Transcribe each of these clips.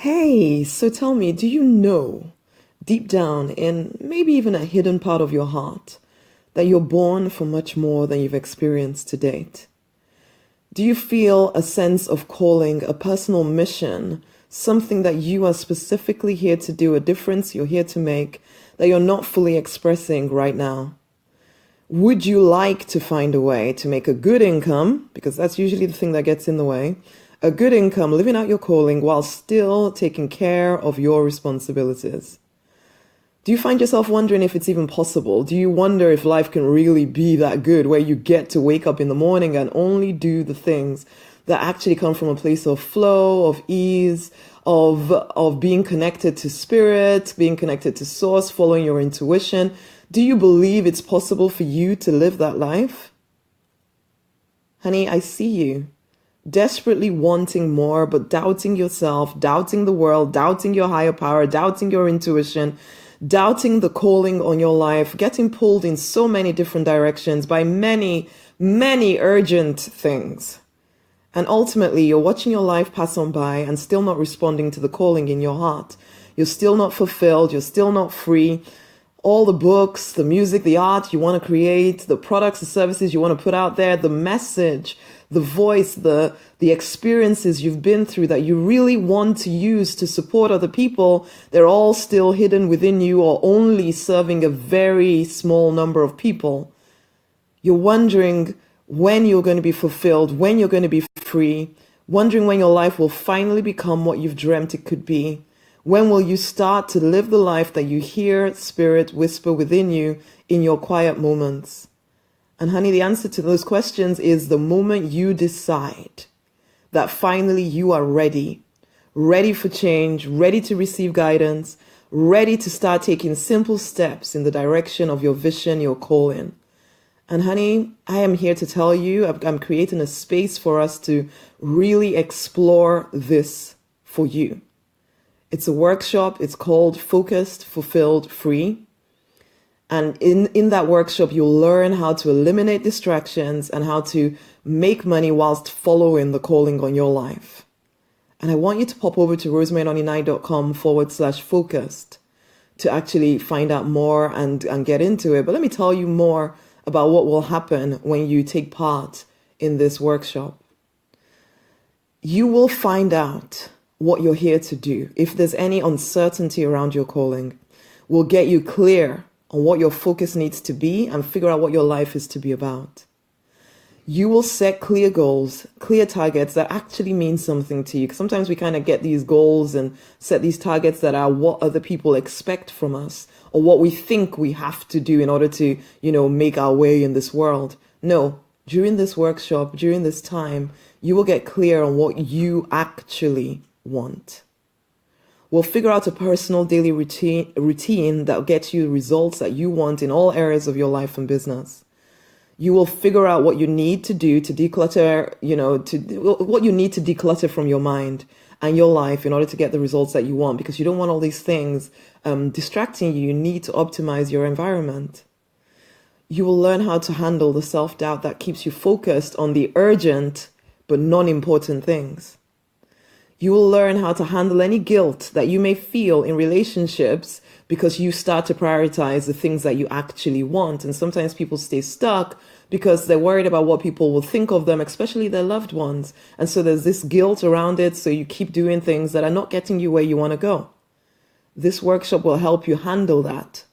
Hey, so tell me, do you know deep down in maybe even a hidden part of your heart that you're born for much more than you've experienced to date? Do you feel a sense of calling, a personal mission, something that you are specifically here to do, a difference you're here to make that you're not fully expressing right now? Would you like to find a way to make a good income? Because that's usually the thing that gets in the way. A good income, living out your calling while still taking care of your responsibilities. Do you find yourself wondering if it's even possible? Do you wonder if life can really be that good where you get to wake up in the morning and only do the things that actually come from a place of flow, of ease, of being connected to spirit, being connected to source, following your intuition? Do you believe it's possible for you to live that life? Honey, I see you desperately wanting more, but doubting yourself, doubting the world, doubting your higher power, doubting your intuition, doubting the calling on your life, getting pulled in so many different directions by many, many urgent things. And ultimately, you're watching your life pass on by and still not responding to the calling in your heart. You're still not fulfilled. You're still not free. All the books, the music, the art you want to create, the products, the services you want to put out there, the message, the voice, the experiences you've been through that you really want to use to support other people, they're all still hidden within you or only serving a very small number of people. You're wondering when you're going to be fulfilled, when you're going to be free, wondering when your life will finally become what you've dreamt it could be. When will you start to live the life that you hear Spirit whisper within you in your quiet moments? And honey, the answer to those questions is the moment you decide that finally you are ready, ready for change, ready to receive guidance, ready to start taking simple steps in the direction of your vision, your calling. And honey, I am here to tell you, I'm creating a space for us to really explore this for you. It's a workshop. It's called Focused, Fulfilled, Free. And in that workshop, you'll learn how to eliminate distractions and how to make money whilst following the calling on your life. And I want you to pop over to rosemarynoninite.com/focused to actually find out more and get into it. But let me tell you more about what will happen when you take part in this workshop. You will find out what you're here to do. If there's any uncertainty around your calling, we'll get you clear on what your focus needs to be and figure out what your life is to be about. You will set clear goals, clear targets that actually mean something to you. Because sometimes we kind of get these goals and set these targets that are what other people expect from us or what we think we have to do in order to, make our way in this world. No, during this workshop, during this time, you will get clear on what you actually want. We'll figure out a personal daily routine that will get you results that you want in all areas of your life and business. You will figure out what you need to do to declutter, what you need to declutter from your mind and your life in order to get the results that you want, because you don't want all these things distracting you. You need to optimize your environment. You will learn how to handle the self-doubt that keeps you focused on the urgent but non-important things. You will learn how to handle any guilt that you may feel in relationships because you start to prioritize the things that you actually want. And sometimes people stay stuck because they're worried about what people will think of them, especially their loved ones. And so there's this guilt around it. So you keep doing things that are not getting you where you want to go. This workshop will help you handle that.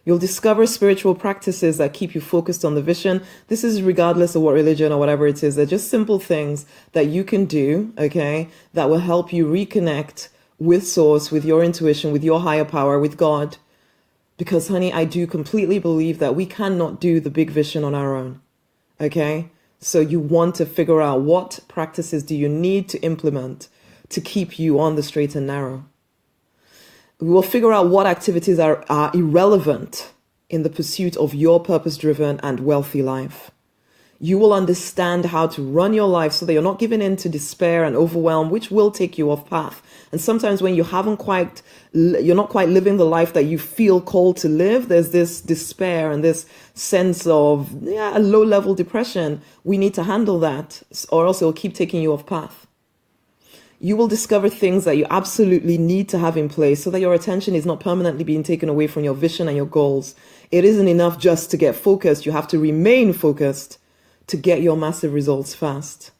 You'll discover spiritual practices that keep you focused on the vision. This is regardless of what religion or whatever it is. They're just simple things that you can do, okay, that will help you reconnect with source, with your intuition, with your higher power, with God. Because, honey, I do completely believe that we cannot do the big vision on our own, okay? So you want to figure out what practices do you need to implement to keep you on the straight and narrow. We will figure out what activities are irrelevant in the pursuit of your purpose-driven and wealthy life. You will understand how to run your life so that you're not giving in to despair and overwhelm, which will take you off path. And sometimes when you're not quite living the life that you feel called to live, there's this despair and this sense of a low-level depression. We need to handle that, or else it will keep taking you off path. You will discover things that you absolutely need to have in place so that your attention is not permanently being taken away from your vision and your goals. It isn't enough just to get focused. You have to remain focused to get your massive results fast.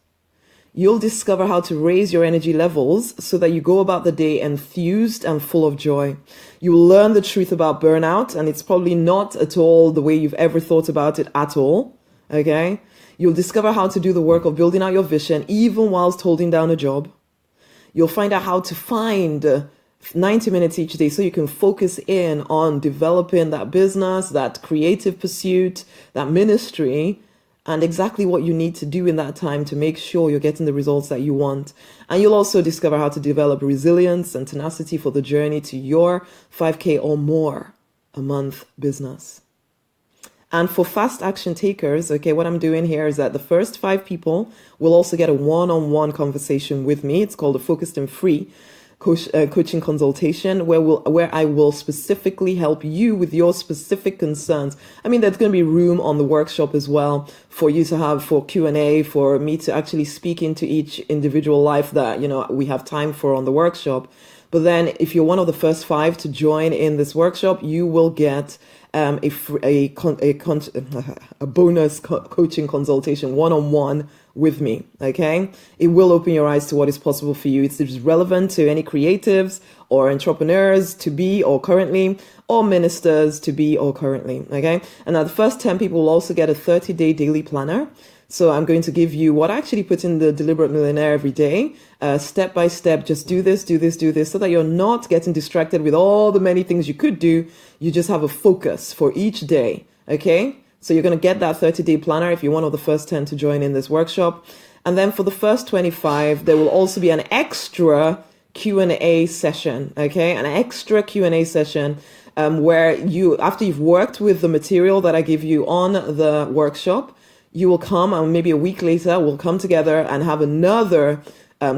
You'll discover how to raise your energy levels so that you go about the day enthused and full of joy. You will learn the truth about burnout, and it's probably not at all the way you've ever thought about it at all. Okay? You'll discover how to do the work of building out your vision even whilst holding down a job. You'll find out how to find 90 minutes each day so you can focus in on developing that business, that creative pursuit, that ministry, and exactly what you need to do in that time to make sure you're getting the results that you want. And you'll also discover how to develop resilience and tenacity for the journey to your 5K or more a month business. And for fast action takers, okay, what I'm doing here is that the first 5 people will also get a one-on-one conversation with me. It's called a Focused and Free coaching consultation, where I will specifically help you with your specific concerns. I mean, there's going to be room on the workshop as well for you to have for Q&A, for me to actually speak into each individual life that, we have time for on the workshop. But then if you're one of the first 5 to join in this workshop, you will get a bonus coaching consultation one-on-one with me. Okay, it will open your eyes to what is possible for you. It's relevant to any creatives or entrepreneurs to be or currently, or ministers to be or currently. Okay, and now the first 10 people will also get a 30-day daily planner. So I'm going to give you what I actually put in the Deliberate Millionaire every day, step by step. Just do this, so that you're not getting distracted with all the many things you could do. You just have a focus for each day. Okay, so you're going to get that 30-day planner if you're one of the first 10 to join in this workshop. And then for the first 25, there will also be an extra Q&A session. Okay, an extra Q&A session where you, after you've worked with the material that I give you on the workshop, you will come, and maybe a week later, we'll come together and have another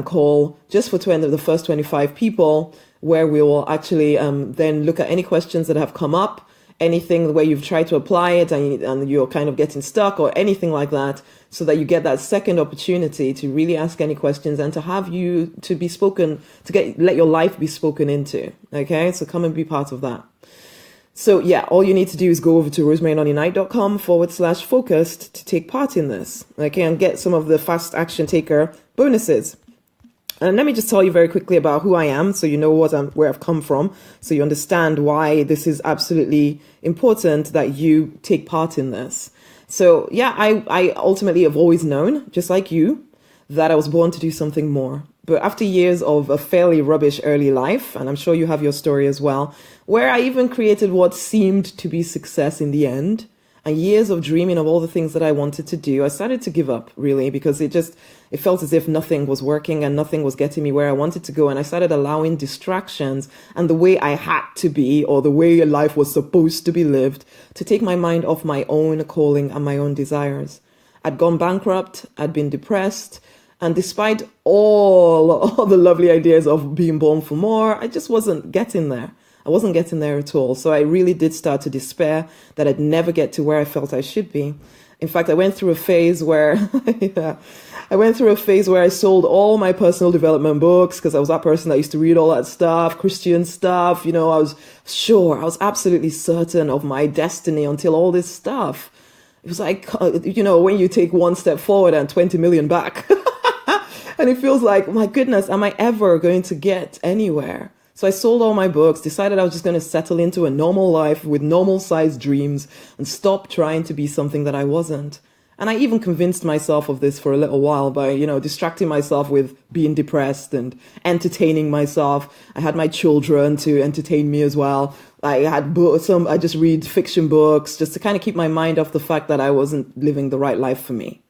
call just for the first 25 people, where we will actually then look at any questions that have come up, anything where you've tried to apply it and you're kind of getting stuck or anything like that, so that you get that second opportunity to really ask any questions and to have you to be spoken, let your life be spoken into. Okay, so come and be part of that. So yeah, all you need to do is go over to rosemarynonnyknight.com/focused to take part in this, okay, and get some of the fast action taker bonuses. And let me just tell you very quickly about who I am, so you know where I've come from, so you understand why this is absolutely important that you take part in this. So yeah, I ultimately have always known, just like you, that I was born to do something more. But after years of a fairly rubbish early life, and I'm sure you have your story as well, where I even created what seemed to be success in the end, and years of dreaming of all the things that I wanted to do, I started to give up, really, because it felt as if nothing was working and nothing was getting me where I wanted to go. And I started allowing distractions and the way I had to be, or the way life was supposed to be lived, to take my mind off my own calling and my own desires. I'd gone bankrupt, I'd been depressed, and despite all the lovely ideas of being born for more, I just wasn't getting there. I wasn't getting there at all. So I really did start to despair that I'd never get to where I felt I should be. In fact, I went through a phase where I sold all my personal development books, because I was that person that used to read all that stuff, Christian stuff. I was absolutely certain of my destiny until all this stuff. It was like, when you take one step forward and 20 million back. And it feels like, my goodness, am I ever going to get anywhere? So I sold all my books, decided I was just going to settle into a normal life with normal sized dreams and stop trying to be something that I wasn't. And I even convinced myself of this for a little while by, distracting myself with being depressed and entertaining myself. I had my children to entertain me as well. I just read fiction books just to kind of keep my mind off the fact that I wasn't living the right life for me.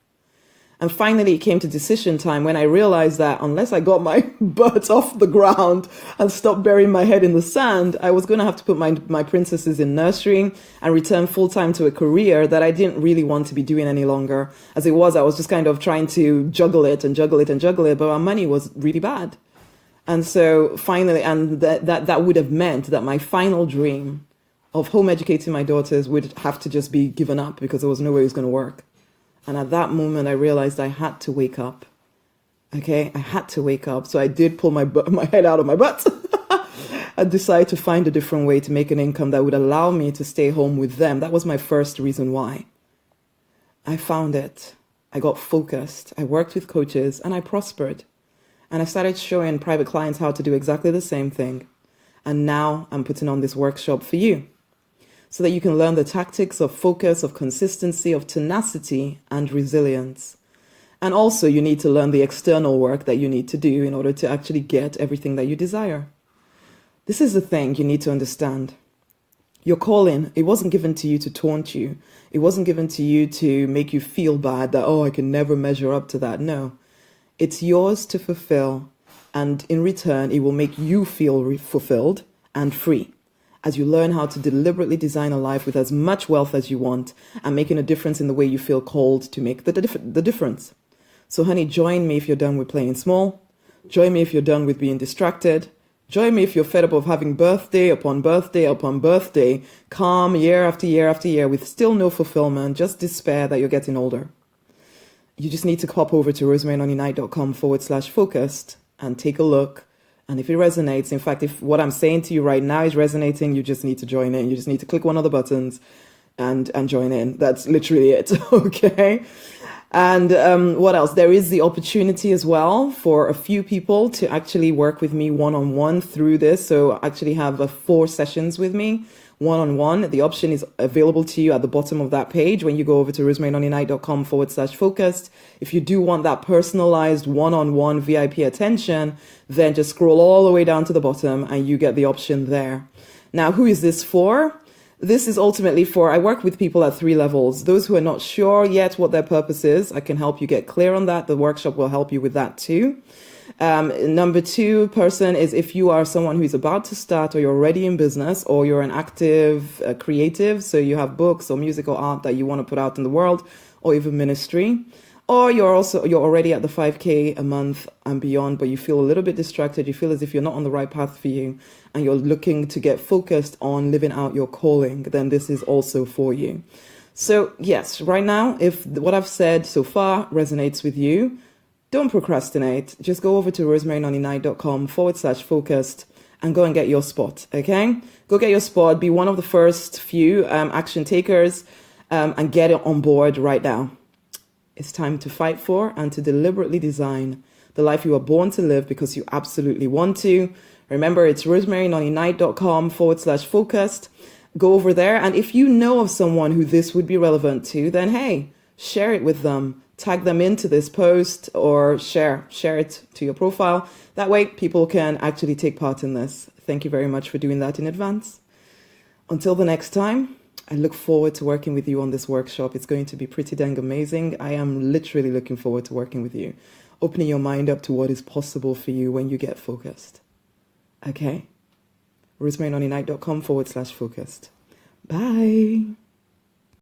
And finally, it came to decision time when I realized that unless I got my butt off the ground and stopped burying my head in the sand, I was going to have to put my princesses in nursery and return full-time to a career that I didn't really want to be doing any longer. As it was, I was just kind of trying to juggle it, but our money was really bad. And so finally, and that would have meant that my final dream of home educating my daughters would have to just be given up, because there was no way it was going to work. And at that moment, I realized I had to wake up. Okay, I had to wake up. So I did pull my head out of my butt. I decided to find a different way to make an income that would allow me to stay home with them. That was my first reason why. I found it. I got focused. I worked with coaches and I prospered. And I started showing private clients how to do exactly the same thing. And now I'm putting on this workshop for you so that you can learn the tactics of focus, of consistency, of tenacity, and resilience. And also you need to learn the external work that you need to do in order to actually get everything that you desire. This is the thing you need to understand. Your calling, it wasn't given to you to taunt you. It wasn't given to you to make you feel bad that, oh, I can never measure up to that. No, it's yours to fulfill. And in return, it will make you feel fulfilled and free as you learn how to deliberately design a life with as much wealth as you want and making a difference in the way you feel called to make the difference. So honey, join me if you're done with playing small. Join me if you're done with being distracted. Join me if you're fed up of having birthday upon birthday upon birthday, come year after year after year with still no fulfillment, just despair that you're getting older. You just need to pop over to rosemaryonlynight.com/focused and take a look. And if it resonates, in fact, if what I'm saying to you right now is resonating, you just need to join in. You just need to click one of the buttons and join in. That's literally it. Okay. And what else? There is the opportunity as well for a few people to actually work with me one-on-one through this. So actually have 4 sessions with me one-on-one. The option is available to you at the bottom of that page when you go over to rosemaryonlynight.com/focused. If you do want that personalized one-on-one VIP attention, then just scroll all the way down to the bottom and you get the option there. Now, who is this for? This is ultimately for, I work with people at 3 levels. Those who are not sure yet what their purpose is, I can help you get clear on that. The workshop will help you with that too. Number 2 person is if you are someone who's about to start or you're already in business or you're an active creative, so you have books or music or art that you want to put out in the world or even ministry. Or you're already at the 5K a month and beyond, but you feel a little bit distracted. You feel as if you're not on the right path for you and you're looking to get focused on living out your calling, then this is also for you. So yes, right now, if what I've said so far resonates with you, don't procrastinate. Just go over to rosemaryonlynight.com/focused and go and get your spot. Okay? Go get your spot. Be one of the first few action takers and get it on board right now. It's time to fight for and to deliberately design the life you are born to live because you absolutely want to. Remember, it's rosemaryonlynight.com/focused. Go over there. And if you know of someone who this would be relevant to, then hey, share it with them. Tag them into this post or share it to your profile. That way people can actually take part in this. Thank you very much for doing that in advance. Until the next time, I look forward to working with you on this workshop. It's going to be pretty dang amazing. I am literally looking forward to working with you, opening your mind up to what is possible for you when you get focused. Okay? rosemaryonlynight.com/focused. Bye.